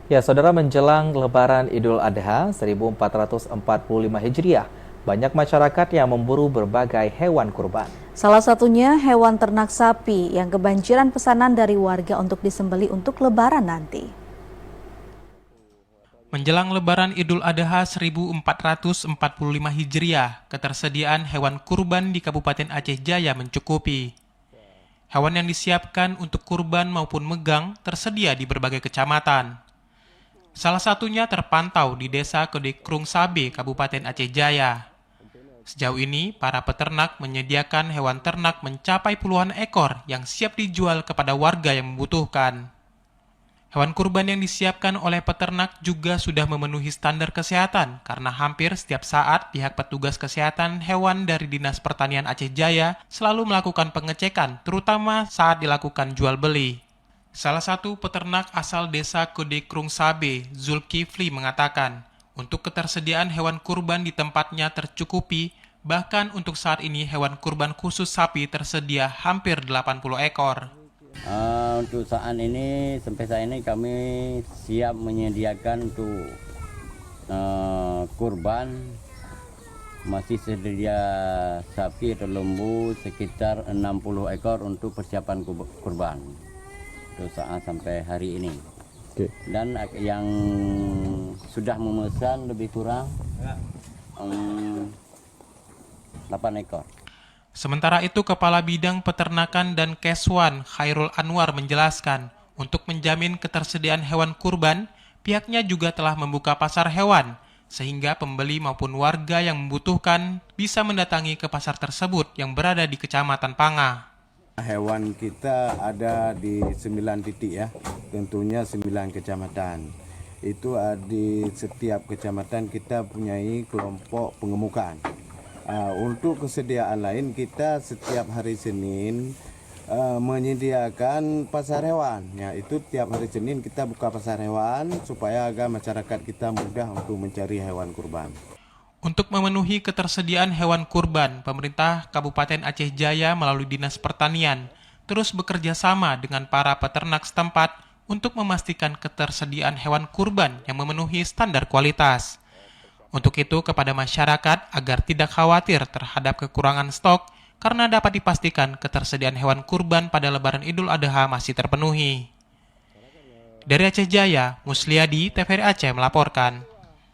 Ya, saudara, menjelang Lebaran Idul Adha 1445 Hijriah, banyak masyarakat yang memburu berbagai hewan kurban. Salah satunya hewan ternak sapi yang kebanjiran pesanan dari warga untuk disembeli untuk Lebaran nanti. Menjelang Lebaran Idul Adha 1445 Hijriah, ketersediaan hewan kurban di Kabupaten Aceh Jaya mencukupi. Hewan yang disiapkan untuk kurban maupun megang tersedia di berbagai kecamatan. Salah satunya terpantau di Desa Kedekrung Sabe, Kabupaten Aceh Jaya. Sejauh ini, para peternak menyediakan hewan ternak mencapai puluhan ekor yang siap dijual kepada warga yang membutuhkan. Hewan kurban yang disiapkan oleh peternak juga sudah memenuhi standar kesehatan karena hampir setiap saat pihak petugas kesehatan hewan dari Dinas Pertanian Aceh Jaya selalu melakukan pengecekan, terutama saat dilakukan jual beli. Salah satu peternak asal Desa Kedekrung Sabe, Zulkifli, mengatakan, untuk ketersediaan hewan kurban di tempatnya tercukupi, bahkan untuk saat ini hewan kurban khusus sapi tersedia hampir 80 ekor. Untuk saat ini, sampai saat ini kami siap menyediakan untuk kurban. Masih sedia sapi atau lembu sekitar 60 ekor untuk persiapan kurban. Untuk saat sampai hari ini. Oke. Dan yang sudah memesan lebih kurang 8 ekor. Sementara itu, Kepala Bidang Peternakan dan Keswan Khairul Anwar menjelaskan, untuk menjamin ketersediaan hewan kurban, pihaknya juga telah membuka pasar hewan, sehingga pembeli maupun warga yang membutuhkan bisa mendatangi ke pasar tersebut yang berada di Kecamatan Pangah. Hewan kita ada di 9 titik ya, tentunya 9 kecamatan. Itu di setiap kecamatan kita punyai kelompok pengemukan. Untuk kesediaan lain kita setiap hari Senin menyediakan pasar hewan. Ya, itu tiap hari Senin kita buka pasar hewan supaya agar masyarakat kita mudah untuk mencari hewan kurban. Untuk memenuhi ketersediaan hewan kurban, pemerintah Kabupaten Aceh Jaya melalui Dinas Pertanian terus bekerja sama dengan para peternak setempat untuk memastikan ketersediaan hewan kurban yang memenuhi standar kualitas. Untuk itu, kepada masyarakat agar tidak khawatir terhadap kekurangan stok karena dapat dipastikan ketersediaan hewan kurban pada Lebaran Idul Adha masih terpenuhi. Dari Aceh Jaya, Musliadi, TVRI Aceh melaporkan.